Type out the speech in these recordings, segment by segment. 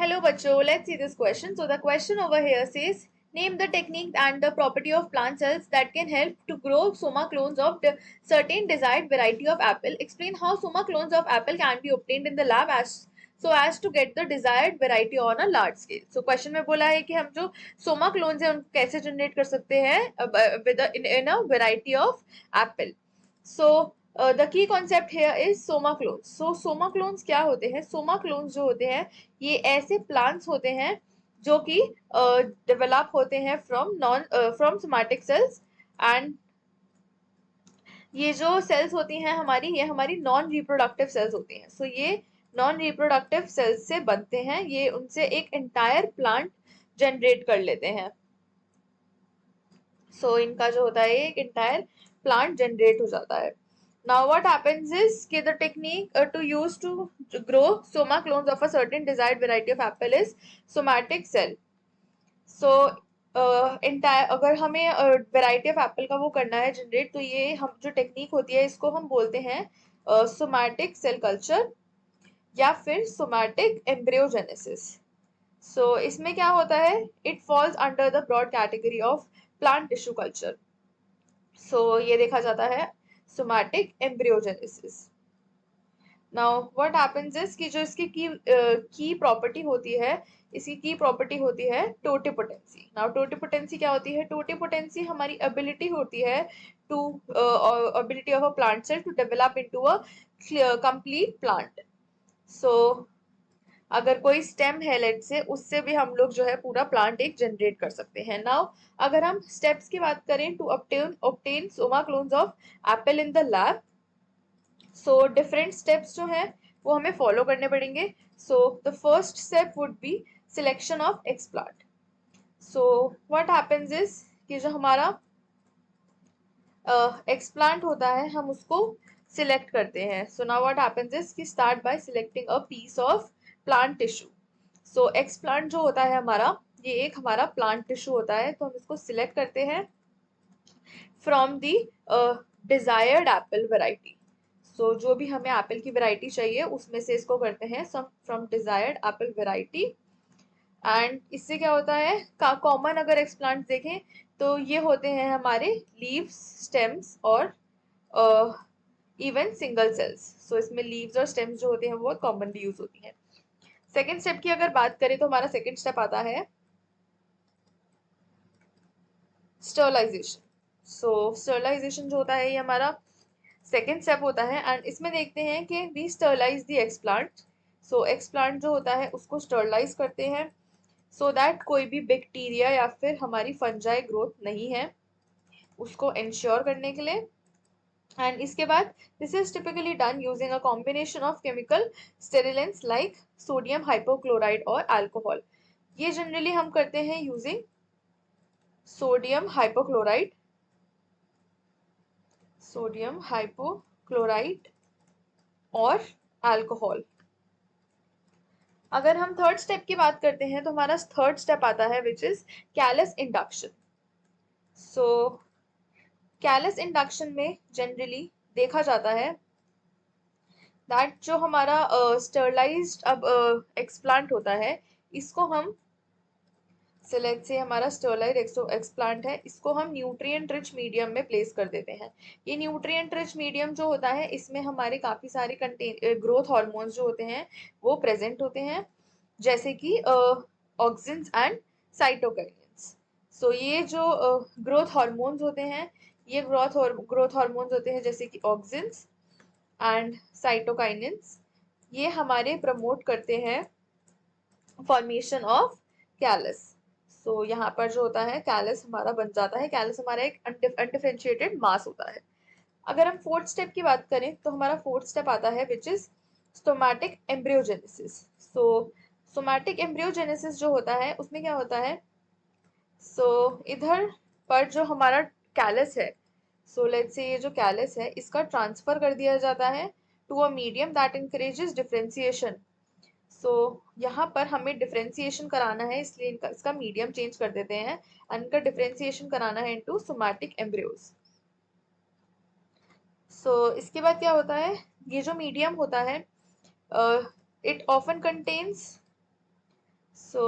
Hello, Bacho. Let's see this question. So the question over here says, name the technique and the property of plant cells that can help to grow soma clones of the certain desired variety of apple. Explain how soma clones of apple can be obtained in the lab as to get the desired variety on a large scale. So question में बोला है कि हम जो soma clones है उनको कैसे generate कर सकते हैं in a variety of apple. So the key concept here is soma clones. So soma clones क्या होते हैं? Soma clones जो होते हैं ये ऐसे प्लांट्स होते हैं जो कि डेवलप होते हैं फ्रॉम सोमैटिक सेल्स एंड ये जो सेल्स होती हैं हमारी ये हमारी नॉन रिप्रोडक्टिव सेल्स होती हैं. सो ये नॉन रिप्रोडक्टिव सेल्स से बनते हैं. ये उनसे एक एंटायर प्लांट जनरेट कर लेते हैं. सो इनका जो होता है एक एंटायर प्लांट जनरेट हो जाता है. Now what happens is the technique to use to grow soma clones of a certain desired variety of apple is somatic cell. So entire अगर हमें variety of apple का वो करना है जनरेट तो ये हम जो टेक्निक होती है इसको हम बोलते हैं somatic cell culture या फिर somatic embryogenesis. So इसमें क्या होता है? It falls under the broad category of plant tissue culture. So ये देखा जाता है somatic embryogenesis. Now what happens is कि जो इसकी की प्रॉपर्टी होती है इसकी की प्रॉपर्टी होती है टोटिपोटेंसी. नाउ टोटिपोटेंसी क्या होती है? टोटिपोटेंसी हमारी एबिलिटी होती है to ability of a plant cell to develop into a complete plant. So अगर कोई स्टेम है लेट से उससे भी हम लोग जो है पूरा प्लांट एक जनरेट कर सकते हैं. नाउ अगर हम स्टेप्स की बात करें to obtain soma clones of apple in the lab. So different steps जो हैं वो हमें फॉलो करने पड़ेंगे. So the first step would be selection of explant. So what happens is कि जो हमारा एक्सप्लांट होता है हम उसको सिलेक्ट करते हैं. So now what happens is कि start by selecting a piece of plant tissue. So explant जो होता है हमारा ये एक हमारा प्लांट टिश्यू होता है तो हम इसको सिलेक्ट करते हैं from the desired apple variety. So जो भी हमें एप्पल की वैरायटी चाहिए उसमें से इसको करते हैं from desired apple variety. And इससे क्या होता है कॉमन अगर एक्सप्लांट देखें तो ये होते हैं हमारे लीव्स, स्टेम्स और इवन सिंगल सेल्स. सो इसमें लीव्स और स्टेम्स जो होते हैं वो कॉमनली यूज होती हैं. सेकेंड स्टेप की अगर बात करें तो हमारा सेकेंड स्टेप आता है स्टरलाइजेशन. सो स्टरलाइजेशन जो होता है ये हमारा सेकेंड स्टेप होता है एंड इसमें देखते हैं कि we sterilize the explant. So explant जो होता है उसको स्टरलाइज करते हैं सो दैट कोई भी बैक्टीरिया या फिर हमारी फंजाई ग्रोथ नहीं है उसको इंश्योर करने के लिए. एंड इसके बाद this is typically done using a combination of chemical sterilants like sodium hypochloride और अल्कोहल. ये जनरली हम करते हैं यूजिंग सोडियम हाइपोक्लोराइड और अल्कोहल. अगर हम थर्ड स्टेप की बात करते हैं तो हमारा थर्ड स्टेप आता है which is callus induction. So callus induction में जनरली देखा जाता है दैट जो हमारा स्टरलाइज्ड अब एक्सप्लांट होता है इसको हम सेलेक्ट से हमारा स्टरलाइज एक्सप्लांट है इसको हम न्यूट्रिएंट रिच मीडियम में प्लेस कर देते हैं. ये न्यूट्रिएंट रिच मीडियम जो होता है इसमें हमारे काफी सारे ग्रोथ हार्मोन्स जो होते हैं वो प्रेजेंट होते हैं जैसे कि ऑक्सिन्स एंड साइटोकाइनेंस. सो ये जो ग्रोथ हार्मोन्स होते हैं ये ग्रोथ हार्मोन्स होते हैं जैसे कि ऑक्सिन्स एंड साइटोकाइनेंस. ये हमारे प्रमोट करते हैं फॉर्मेशन ऑफ कैलस. सो यहाँ पर जो होता है कैलस हमारा बन जाता है. कैलस हमारा एक अनडिफरेंशिएटेड मास होता है. अगर हम फोर्थ स्टेप की बात करें तो हमारा फोर्थ स्टेप आता है which is somatic embryogenesis. So somatic embryogenesis जो होता है उसमें क्या होता है इधर पर जो हमारा कैलस है लेट्स से ये जो कैलस है इसका ट्रांसफर कर दिया जाता है to a medium that encourages differentiation. यहाँ पर हमें डिफरेंशिएशन कराना है इसलिए इसका मीडियम चेंज कर देते हैं एंड इनका डिफरेंशिएशन कराना है इनटू सोमैटिक एम्ब्रियोज. इसके बाद क्या होता है ये जो मीडियम होता है इट ऑफन कंटेन्स सो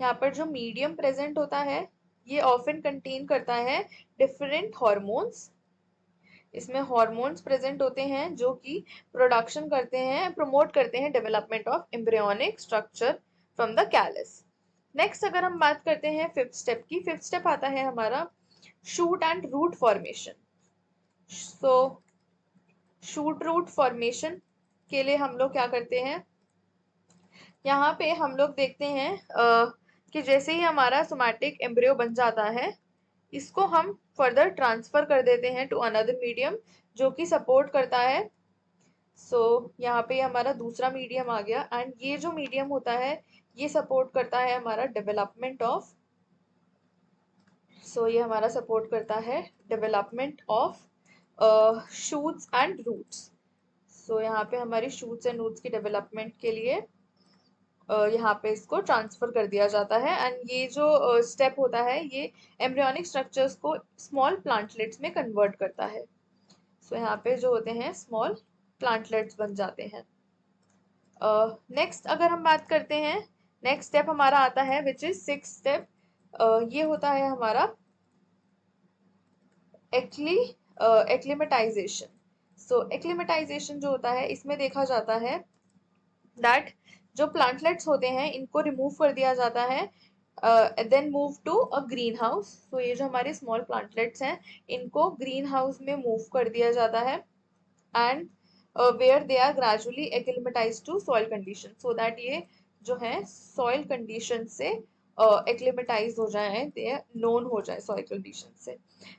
यहाँ पर जो मीडियम प्रेजेंट होता है ये ऑफन कंटेन करता है डिफरेंट हॉर्मोन्स। इसमें हॉर्मोन्स प्रेजेंट होते हैं जो कि प्रोडक्शन करते हैं, प्रमोट करते हैं development of embryonic structure from the callus. Next अगर हम बात करते हैं फिफ्थ स्टेप की, फिफ्थ स्टेप आता है हमारा shoot and root formation. So shoot root formation के लिए हम लोग क्या करते हैं, यहाँ पे हम लोग देखते हैं कि जैसे ही हमारा सोमैटिक एम्ब्रियो बन जाता है, इसको हम फर्दर ट्रांसफर कर देते हैं टू अनदर मीडियम जो कि सपोर्ट करता है। सो यहाँ पे हमारा दूसरा मीडियम आ गया, एंड ये जो मीडियम होता है ये सपोर्ट करता है हमारा डेवलपमेंट ऑफ, सो ये हमारा सपोर्ट करता है development of shoots and roots. So यहाँ पे हमारी शूट्स एंड रूट्स की डेवलपमेंट के लिए यहाँ पे इसको ट्रांसफर कर दिया जाता है, एंड ये जो स्टेप होता है ये एम्ब्रियोनिक स्ट्रक्चर्स को स्मॉल प्लांटलेट्स में कन्वर्ट करता है। सो यहाँ पे जो होते हैं स्मॉल प्लांटलेट्स बन जाते हैं। नेक्स्ट अगर हम बात करते हैं, नेक्स्ट स्टेप हमारा आता है विच इज सिक्स स्टेप। ये होता है हमारा एक्लिमेटाइजेशन। सो एक्लिमेटाइजेशन जो होता है इसमें देखा जाता है दैट जो प्लांटलेट्स होते हैं इनको रिमूव कर दिया जाता है, then move to a green house. तो ये जो हमारे स्मॉल प्लांटलेट्स हैं इनको ग्रीन हाउस में मूव कर दिया जाता है, and where they are gradually acclimatize to soil condition, so that ये जो है सॉइल कंडीशन से एक्लिमेटाइज हो जाए, दे नोन हो जाए सॉइल कंडीशन से।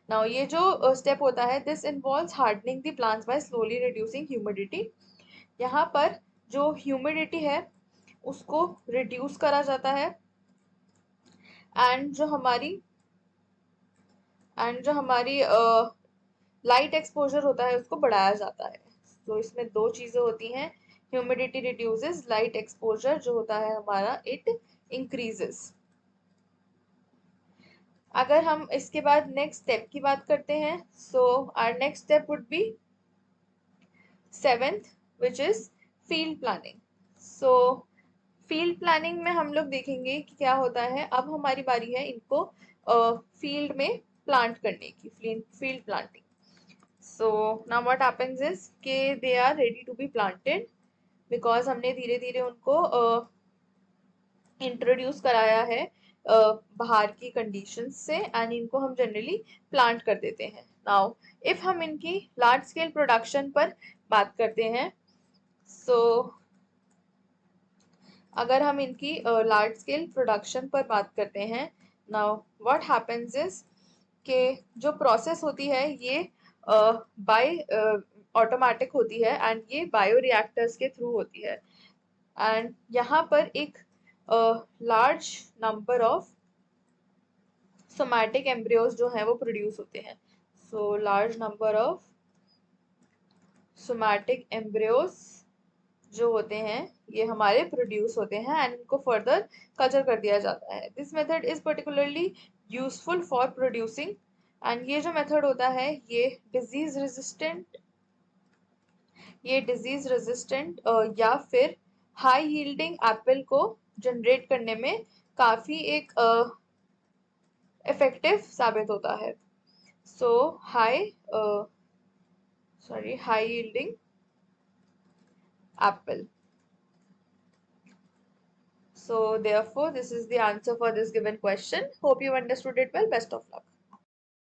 नाउ ये जो स्टेप होता है this involves hardening the plants by slowly reducing humidity. यहाँ पर जो ह्यूमिडिटी है उसको रिड्यूस करा जाता है, एंड जो हमारी लाइट एक्सपोजर होता है उसको बढ़ाया जाता है। तो इसमें दो चीजें होती हैं, ह्यूमिडिटी रिड्यूसेस, लाइट एक्सपोजर जो होता है हमारा इट इंक्रीजेस। अगर हम इसके बाद नेक्स्ट स्टेप की बात करते हैं, so our next step would be seventh which is field planning. So field planning में हम लोग देखेंगे कि क्या होता है। अब हमारी बारी है इनको फील्ड में प्लांट करने की, field planting. So now what happens is के they are ready to be planted, because हमने धीरे धीरे उनको इंट्रोड्यूस कराया है बाहर की कंडीशंस से, एंड इनको हम जनरली प्लांट कर देते हैं। नाउ इफ हम इनकी लार्ज स्केल प्रोडक्शन पर बात करते हैं, सो अगर हम इनकी लार्ज स्केल प्रोडक्शन पर बात करते हैं, नाउ व्हाट हैपेंस इज के जो प्रोसेस होती है ये बाय ऑटोमेटिक होती है, एंड ये बायो रिएक्टर्स के थ्रू होती है, एंड यहाँ पर एक large number of somatic embryos जो हैं वो प्रोड्यूस होते हैं। So large number of somatic embryos जो होते हैं ये हमारे प्रोड्यूस होते हैं, एंड इनको फर्दर कल्चर कर दिया जाता है। This method is particularly useful for producing, and ये जो मेथड होता है ये डिजीज रेजिस्टेंट या फिर हाई यील्डिंग एप्पल को जनरेट करने में काफी एक इफेक्टिव साबित होता है। So high yielding apple. So therefore, this is the answer for this given question. Hope you understood it well. Best of luck.